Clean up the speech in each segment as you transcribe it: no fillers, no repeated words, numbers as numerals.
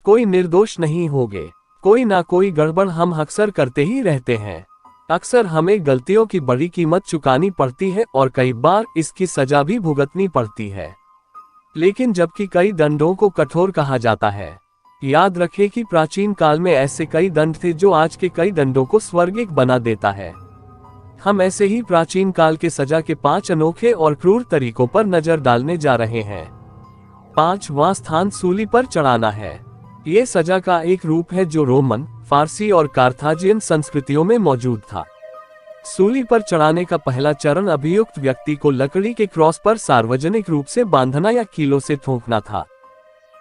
कोई निर्दोष नहीं होगे, कोई ना कोई गड़बड़ हम अक्सर करते ही रहते हैं। अक्सर हमें गलतियों की बड़ी कीमत चुकानी पड़ती है और कई बार इसकी सजा भी भुगतनी पड़ती है। लेकिन जबकि कई दंडों को कठोर कहा जाता है, याद रखें कि प्राचीन काल में ऐसे कई दंड थे जो आज के कई दंडों को स्वर्गिक बना देता है। हम ऐसे ही प्राचीन काल के सजा के 5 अनोखे और क्रूर तरीकों पर नजर डालने जा रहे हैं। 5वां स्थान सूली पर चढ़ाना है। ये सजा का एक रूप है जो रोमन, फारसी और कार्थाजियन संस्कृतियों में मौजूद था। सूली पर चढ़ाने का पहला चरण अभियुक्त व्यक्ति को लकड़ी के क्रॉस पर सार्वजनिक रूप से बांधना या कीलों से ठोंकना था।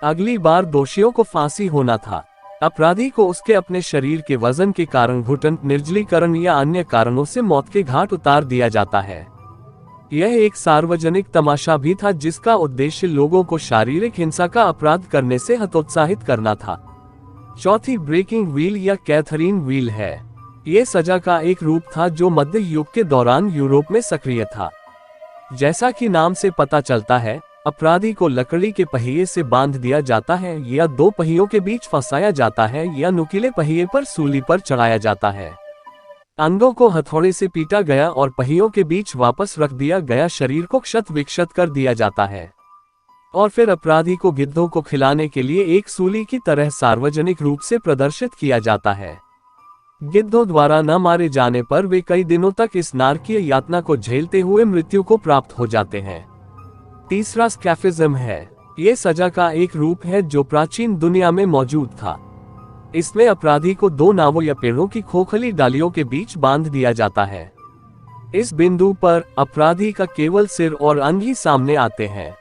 अगली बार दोषियों को फांसी होना था। अपराधी को उसके अपने शरीर के वजन के कारण घुटन, निर्जलीकरण या अन्य कारणों से मौत के घाट उतार दिया जाता है। यह एक सार्वजनिक तमाशा भी था जिसका उद्देश्य लोगों को शारीरिक हिंसा का अपराध करने से हतोत्साहित करना था। चौथी ब्रेकिंग व्हील या कैथरीन व्हील है। यह सजा का एक रूप था जो मध्य युग के दौरान यूरोप में सक्रिय था। जैसा कि नाम से पता चलता है, अपराधी को लकड़ी के पहिए से बांध दिया जाता है या 2 पहियों के बीच फंसाया जाता है या नुकीले पहिए पर सूली पर चढ़ाया जाता है। अंगों को हथौड़े से पीटा गया और पहियों के बीच वापस रख दिया गया शरीर को क्षत विक्षत कर दिया जाता है और फिर अपराधी को गिद्धों को खिलाने के लिए एक सूली की तरह सार्वजनिक रूप से प्रदर्शित किया जाता है। गिद्धों द्वारा न मारे जाने पर वे कई दिनों तक इस नारकीय यातना को झेलते हुए मृत्यु को प्राप्त हो जाते हैं। तीसरा स्कैफिज्म है। ये सजा का एक रूप है जो प्राचीन दुनिया में मौजूद था। इसमें अपराधी को 2 नावों या पेड़ों की खोखली डालियों के बीच बांध दिया जाता है। इस बिंदु पर अपराधी का केवल सिर और अंग ही सामने आते हैं।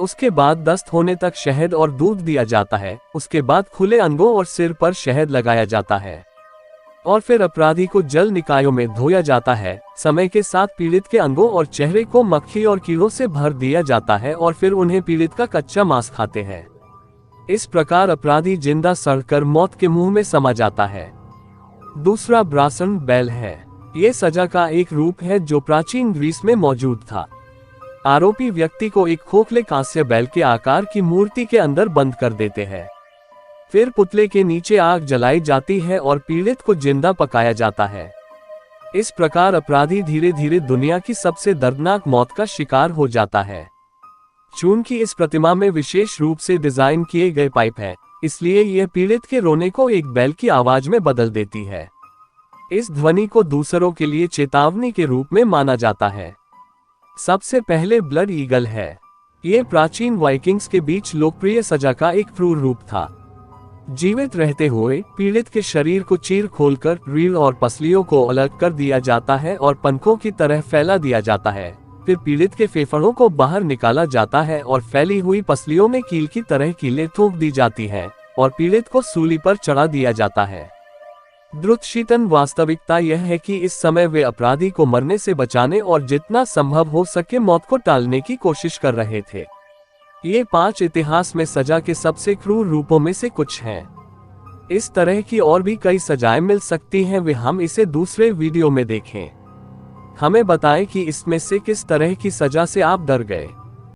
उसके बाद दस्त होने तक शहद और दूध दिया जाता है। उसके बाद खुले अंगों और सिर पर शहद लगाया जाता है और फिर अपराधी को जल निकायों में धोया जाता है। समय के साथ पीड़ित के अंगों और चेहरे को मक्खी और कीड़ों से भर दिया जाता है और फिर उन्हें पीड़ित का कच्चा मांस खाते हैं। इस प्रकार अपराधी जिंदा सड़कर मौत के मुंह में समा जाता है। दूसरा ब्रासन बैल है। ये सजा का एक रूप है जो प्राचीन ग्रीस में मौजूद था। आरोपी व्यक्ति को एक खोखले कांस्य बैल के आकार की मूर्ति के अंदर बंद कर देते हैं। फिर पुतले के नीचे आग जलाई जाती है और पीड़ित को जिंदा पकाया जाता है। इस प्रकार अपराधी धीरे धीरे दुनिया की सबसे दर्दनाक मौत का शिकार हो जाता है। चूंकि इस प्रतिमा में विशेष रूप से डिजाइन किए गए पाइप हैं, इसलिए यह पीड़ित के रोने को एक बैल की आवाज में बदल देती है। इस ध्वनि को दूसरों के लिए चेतावनी के रूप में माना जाता है। सबसे पहले ब्लड ईगल है। यह प्राचीन वाइकिंग्स के बीच लोकप्रिय सजा का एक क्रूर रूप था। जीवित रहते हुए पीड़ित के शरीर को चीर खोलकर रीढ़ और पसलियों को अलग कर दिया जाता है और पंखों की तरह फैला दिया जाता है। फिर पीड़ित के फेफड़ों को बाहर निकाला जाता है और फैली हुई पसलियों में कील की तरह कीलें ठोक दी जाती हैं और पीड़ित को सूली पर चढ़ा दिया जाता है। द्रुतशीतन वास्तविकता यह है कि इस समय वे अपराधी को मरने से बचाने और जितना संभव हो सके मौत को टालने की कोशिश कर रहे थे। ये 5 इतिहास में सजा के सबसे क्रूर रूपों में से कुछ हैं। इस तरह की और भी कई सजाएं मिल सकती हैं, वे हम इसे दूसरे वीडियो में देखें। हमें बताएं कि इसमें से किस तरह की सजा से आप डर गए।